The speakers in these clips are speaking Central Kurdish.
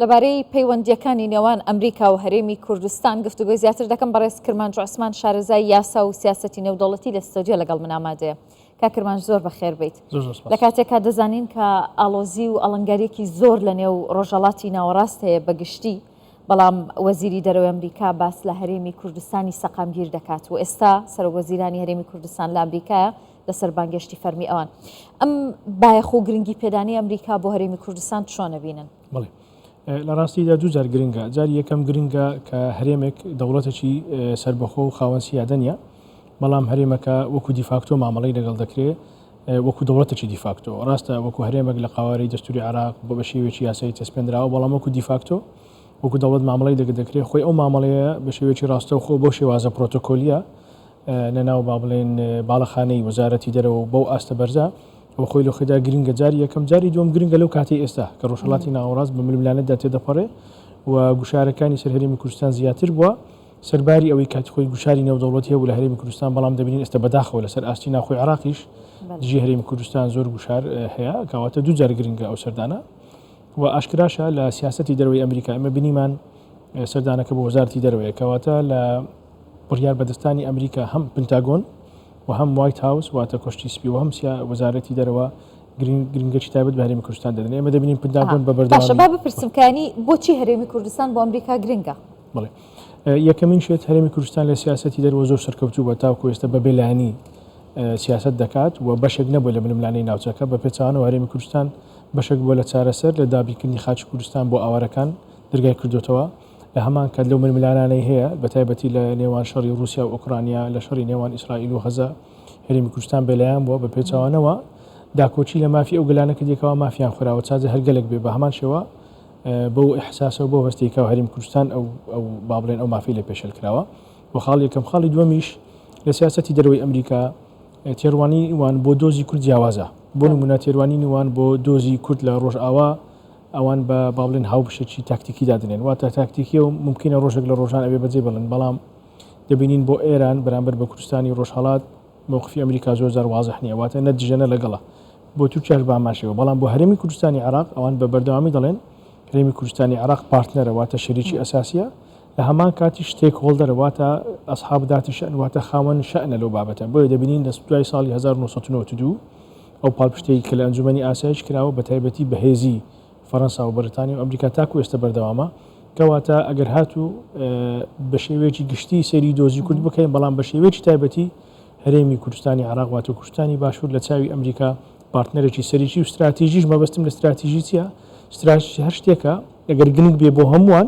لەبارەی پەیوەندیەکانی نێوان ئەمریکا و هەرێمی کوردستان گفتوگۆی زیاتر دەکەم بەڕێز کرمانج عوسمان شارەزای یاسا و سیاسەتی نێودەوڵەتی لە ستۆدیۆ لەگەڵ من ئامادەیە. کا کرمانج زۆر بەخێر بیت. لە کاتێکا دەزانین کە ئاڵۆزی و ئەڵنگاریەکی زۆر لە نێو ڕۆژهەڵاتی ناوەڕاست هەیە بەگشتی، بەڵام وەزیری دەرەوەی ئەمریکا باس لە هەرێمی کوردستانی سەقامگیر دەکات و ئێستا سەرۆکوەزیرانی هەرێمی کوردستان لە ئەمریکایە لەسەر بانگەشتی فەرمی ئەوان. ئەم بایەخ و گرنگی پێدانی ئەمریکا بۆ هەرێمی کوردستان چۆنە بینن؟ بڵێ لە ڕاستیدا دوو جار گرنگە. جاری یەکەم گرنگە کە هەرێمێک دەوڵەتێکی سربەخۆ و خاوەن سیادەنیە، بەڵام هەرێمەکە وەکو دیفاکتۆ مامەڵەی لەگەڵ دەکرێت وەکو دەوڵەتێکی دیفاکتۆ. ڕاستە وەکو هەرێمێک لە قاوارەی دەستوری عراق بۆ بە شێوێکی یاسایی تەسپێنراوە، بەڵام وەکو دیفاکتۆ وەکو دەوڵەت مامەڵەی لەگەڵ دەکرێت. خۆی ئەو مامەڵەیە بە شێوێکی ڕاستە و خۆ بۆ شێوازە پرۆتۆکۆلیە لەناو با بڵێن باڵەخانەی وەزارەتی دەرەوە بەو ئاستە بەرزە و خۆی لە خۆیدا گرنگە. جاری یەکەم، جاری دووەم گرنگە لەو کاتی ئێستا کە ڕۆژهەڵاتی ناوەڕاست بە ململانەتدا تێدەپەڕێ و گوشارەکانی سەر هەرێمی کوردستان زیاتر بووە سەرباری ئەوەی کاتی خۆی گوشاری نێودەوڵەتی هەبوو لە هەرێمی کوردستان، بەڵام دەبینین ئێستا بەداخەوە لەسەر ئاستی ناوخۆی عراقیش دژی هەرێمی کوردستان زۆر گوشار هەیە، کەواتە دوو جار گرنگە ئەو سەردانە و ئاشکراشە لە سیاسەتی دەرەوەی ئەمریکا. ئەمە بینیمان سەردانەکە بۆ وەزارەتی دەرەوەیە، کەواتە لە بڕیار بەدەستانی ئەمریکا هەم پنتاگۆن و هەم وایت هاوس واتە کۆشتی سپی و هەم وەزارەتی دەرەوە گرنگەی تایبەت بە هەرێمی کوردستان دەدەن. ئێمە دەبینین پنتاگۆن بە بەردەوامی. باشە با بپرسمکانی بۆچی هەرێمی کوردستان بۆ ئەمریکا گرنگە؟ بڵێ یەکەمین شێت هەرێمی کوردستان لە سیاسەتی دەرەوە زۆر سەرکەوتوو بە تاوکو ئێستا بە بێلایانی سیاست دەکات و بەشێک نەبووە لە ململانەی ناوچەکە. بە پێچوانەوە هەرێمی کوردستان بەشێک بووە لە چارەسەر لە دابیکردنی خاچی کوردستان بۆ ئاوارەکان دەرگای کردوتەوە. لە هەمان کات لەو ململانانەی هەیە بە تایبەتی لە نێوان شەڕی رووسیا و ئوکرانیا، لە شەڕی نێوان ئیسرائیل و غەزە هەرێمی کوردستان بەلایەن بووە. بە پێچوانەوە داکۆچی لە مافی ئەو گەلانەکە دیکەوە مافیان خوراوە چاجە هەرگەلێک بێ بە هەمان شێوە بەو ئیحساسەوە بۆ هەستێکەوە هەرێمی کوردستان ئەو با بڵێن ئەو مافی لە پێشەل کراوە. و خاڵ یەکەم. خاڵی دووەمیش لە سیاسەتی دەرەوەی ئەمریکا تێڕوانی وان بۆ دۆزی کورد جیاوازە. بۆ نمونە تێڕوانی وان بۆ دۆزی کورد لە ڕۆژئاوا ئەوان بە با بڵێن هاوبشێکی تاکتیکی دادنێن، واتە تاکتیکی و ممکنە ڕۆژێک لە ڕۆژان ئەبێ بەجێ بڵێن، بەڵام دەبینین بۆ ئێران بەرامبەر بە کوردستانی ڕۆژهەڵات موقفی ئەمریکا زۆر جار واضح نییە، واتە نەتیجەنە لەگەڵە بۆ تورکیاش باماشەوە. بەڵام بۆ هەرێمی کوردستانی عراق ئەوان بە بەردەوامی دەڵێن هەرێمی کوردستانی عراق پارتنەرە، واتە شەریکی ئەساسیە، لە هەمان کاتی شتێک هۆڵدەرە، واتە ئەسحاب داتی شەئن، واتە خاوەن شەئنە لەو بابەتە. بۆیە دەبینین لە دوای ساڵی 1992 ئەو پاڵپشتەی کە لە ئەنجومەنی ئاسایش کراوە بە تایبەتی بەهێزی فەڕەنسا و بەریتانیا و ئەمریکا تاکو ئێستا بەردەوامە، کەواتە ئەگەر هاتوو بە شێوەیەکی گشتی سەیری دۆزی کورد بکەین، بەڵام بە شێوەیەکی تایبەتی هەرێمی کوردستانی عراق واتە کوردستانی باشوور لە چاوی ئەمریکا پارتنەرێکی سەرریکی و استراتیژیش مەبەستم لە استراتیژی چیە؟ استراتیژی هەر شتێکە ئەگەر گرنگ بێ بۆ هەمووان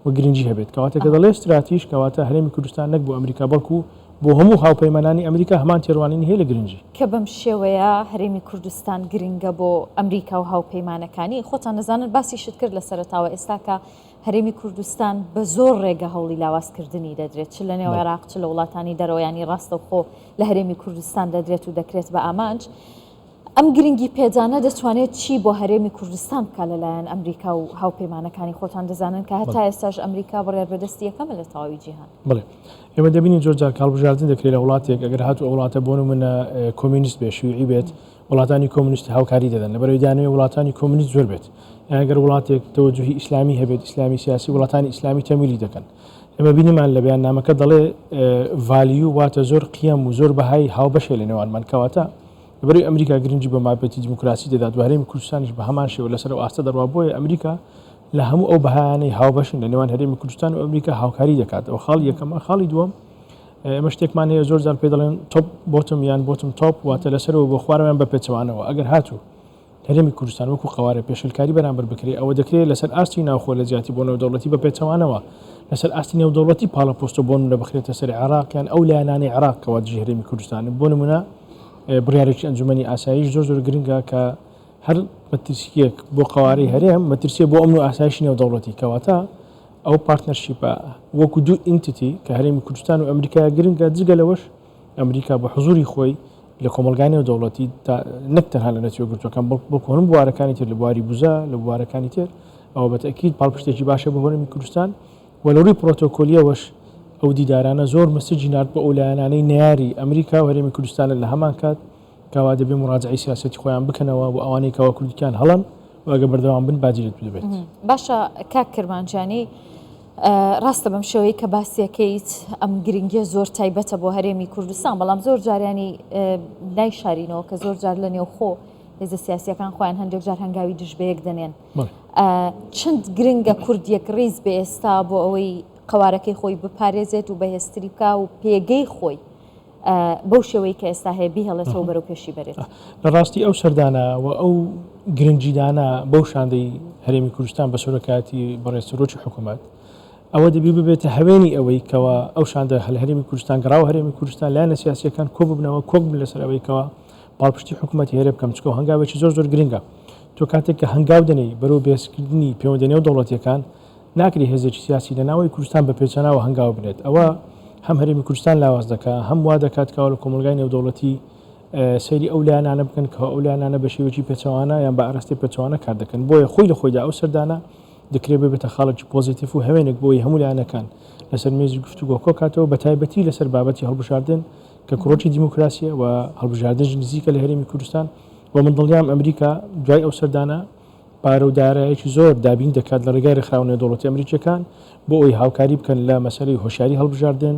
و گرنگی هەبێت، کەواتە کە دەڵێ استراتیژ کەواتە هەرێمی کوردستان نەک بۆ ئەمریکا بەڵکو بۆ هەموو هاوپەیمانانی ئەمریکا هەمان تێڕوانینی هەیە لە گرنگی. کە بەم شێوەیە هەرێمی کوردستان گرنگە بۆ ئەمریکا و هاوپەیمانەکانی. خۆتان نەزانن باسیشت کرد لە سەرەتاوە ئێستا کە هەرێمی کوردستان بە زۆر ڕێگە هەوڵی لاوازکردنی دەدرێت، چ لە نێو عێراق چ لە وڵاتانی دەرەوەیانی ڕاستە خۆ لە هەرێمی کوردستان دەدرێت و دەکرێت بە ئامانج. ئەم گرنگی پێدانە دەتوانێت چی بۆ هەرێمی کوردستان بکە لەلایەن ئەمریکا و هاوپەیمانەکانی؟ خۆتان دەزانن کە هەتا ئێستاش ئەمریکا بڕیار بەدەستی یەکەمە لە تەواوی جیهان. بڵێ ئێمە دەبینین زۆر جار کاڵبژاردن دەکرێت لە وڵاتێک ئەگەر هاتوو وڵاتە بۆ نمونە کۆمیونیست بێ، شیوعی بێت، وڵاتانی کۆمیونیست هاوکاری دەدەن لەبەرەوەی دانەوێ وڵاتانی کۆمیونیست زۆر بێت. ئەگەر وڵاتێک تەوەجوهی ئیسلامی هەبێت، ئیسلامی سیاسی، وڵاتانی ئیسلامی تەمیلی دەکەن. ئێمە بینیمان لە بەیاننامەکە دەڵێ ڤالیو واتە زۆر قیەم و زۆر بەهای هاوبەشێ لە نێوانمان، کەواتە لەبەرەوەی ئەمریکا گرنگی بە مابەتی دیموکراسی دەدات و هەرێمی کوردستانیش بە هەمان شێوە لەسەر ئەو ئاستە دەڕوا. بۆیە ئەمریکا لە هەموو ئەو بەهانەی هاوبەشن لە نێوان هەرێمی کوردستان و ئەمریکا هاوکاری دەکات. ئەو خاڵی یەکەمە. خاڵی دووەم، ئێمە شتێکمان هەیە زۆر جار پێ دەڵێن تۆپ بۆتم یان بۆتم تۆپ، واتە لەسەرەوە بۆ خوارەوەیان بە پێچەوانەوە. ئەگەر هاتوو هەرێمی کوردستان وەکو قوارە پێشەلکاری بەرامبەر بکرێت، ئەوە دەکرێت لەسەر ئاستی ناوخۆ لە زیاتی بۆ نێودەوڵەتی بە پێچەوانەوە، لەسەر ئاستی نێودەوڵەتی پاڵەپۆستە بۆ نمونە بخرێتە سەر عێراقیان ئەو لایەنانی عێراق کەوا دژی هەرێمی کوردستان. بۆ نمونە بڕیارێکی ئەنجومەنی ئاسایش زۆر گرنگە کە هەر مەترسیەک بۆ قوارەی هەرێم مەترسیە بۆ ئەمن و ئاسایشی نێودەوڵەتی، کەواتە ئەو پارتنەرشیپە وەکو دوو ئینتیتی کە هەرێمی کوردستان و ئەمریکا گرنگە. جگە لەوەش ئەمریکا بە حزوری خۆی لە کۆمەلگای نێودەوڵەتی نەک تەنها لە نەتیوە گرتوەکان بەڵکو هەموو بوارەکانی تر لە بواری بوزە لە بوارەکانی تر ئەوە بەتەکید پاڵپشتێکی باشە بە هەرێمی کوردستان و لە ڕووی پرۆتۆکۆلیەوەش ئەو دیدارانە زۆر مەسەجی نارد بە ئەو لایەنانەی نەیاری ئەمریکا و هەرێمی کوردستان لە هەمان کات کەوا دەبێ مراجعی سیاسەتی خۆیان بکەنەوە و ئەوانەی کەوا کوردیان هەڵن واگە بەردەوام بن باجێت دەبێت. باشە کاک کرمانجانی ڕاستە بەم شێوەیە کە باسیەکەیت ئەم گرنگیە زۆر تایبەتە بۆ هەرێمی کوردستان بەڵام زۆر جاریانی نایشارینەوە کە زۆر جار لە نێوخۆ هێزە سیاسیەکان خۆیان هەندێک جار هەنگاوی دژبەیەک دەنێن. چەند گرنگە کوردیەک ڕیز بە ئێستا بۆ ئەوەی قوارەکەی خۆی بپارێزێت و بەهێزتری بکە و پێگەی خۆی بەو شێوەی کە ئێستا هەیە بیهێڵێتەوە بەرەو پێشی بێت. لە ڕاستی ئەو سەردانە و ئەو گرنگجیدانە بەو شاندەی هەرێمی کوردستان بە سۆرەکاتی بەڕێستەرۆکی حکوومەت ئەوە دەبی ببێتە هەوێنی ئەوەی کەەوە ئەو شاندە هەرێمی کوردستان گەڕاو هەرێمی کوردستان لایەنە سیاسیەکان کۆ ببنەوە کۆک بن لەسەر ئەوەیەوە پاڵپشتی حکوومەتی هەرێ بکەم چکە هەنگاوێکی زۆر زۆر گرنگە تۆ کاتێک کە هەنگاو دەنەی بەرەو بێزکردنی پەیوەندیدنەوە دەوڵەتیەکان ناکری هێزێکی سیاسی لە ناوەی کوردستان بە پێچەناوە هەنگاو بنێت ئەوە هەم هەرێمی کوردستان لاواز دەکات هەم وا دەکات کاوە لە کۆمەلگای نێودەوڵەتی سەیری ئەو لایەنانە بکەن کە ئەو لایەنانە بە شێوەیەکی پێچەوانە یان بە ئاڕاستی پێچەوانە کار دەکەن بۆیە خۆی لە خۆیدا ئەو سەردانە دەکرێت ببێتە خاڵێکی پۆزیتیڤ و هەوێنێک بۆی هەموو لایەنەکان لەسەر مێزی گفتوگۆ کۆکاتەوە بە تایبەتی لەسەر بابەتی هەڵبژاردن کە کوڕۆکی دیموکراسیە و هەڵبژاردن نزیکە لە هەرێمی کوردستان و من دڵنیام ئەمریکا دوای ئەو سەردانە پارەودارایەکی زۆر دابین دەکات لە ڕێگای ڕێکخراونە دەوڵەتی ئەمریکیەکان بۆ ئەوی هاوکاری بکەن لە مەسەلەی هۆشیاری هەڵبژاردن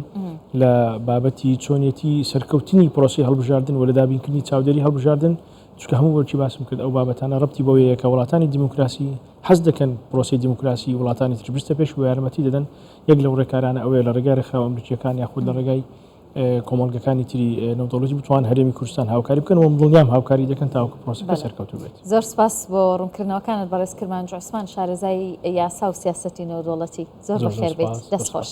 لە بابەتی چۆنیەتی سەرکەوتنی پرۆسی هەڵبژاردن و لە دابینکردنی چاودێری هەڵبژاردن چکە هەموو وەرچی باسم کرد ئەو بابەتانە ڕەبتی بەوەیە کە وڵاتانی دیموکراسی حەز دەکەن پرۆسی دیموکراسی وڵاتانی تر بستە پێش و یارمەتی دەدەن یەک لەو ڕێکارانە ئەوەیە لە ڕێگای ڕێکخراو ئەمریکیەکان یاخود لە ڕێگای کۆمەڵگەکانی تری نەودەوڵەتی بتوان هەرێمی کوردستان هاوکاری بکەن و دڵنیام هاوکاری دەکەن تاوەکو پرۆسەکە سەرکەوتوو بێت. زۆر سپاس بۆ ڕوونکردنەوەکانت بەڕێز کرمانجی عوسمان شارەزای یاسا و سیاسەتی نێودەوڵەتی زۆر بەخێر بێت دەستخۆش.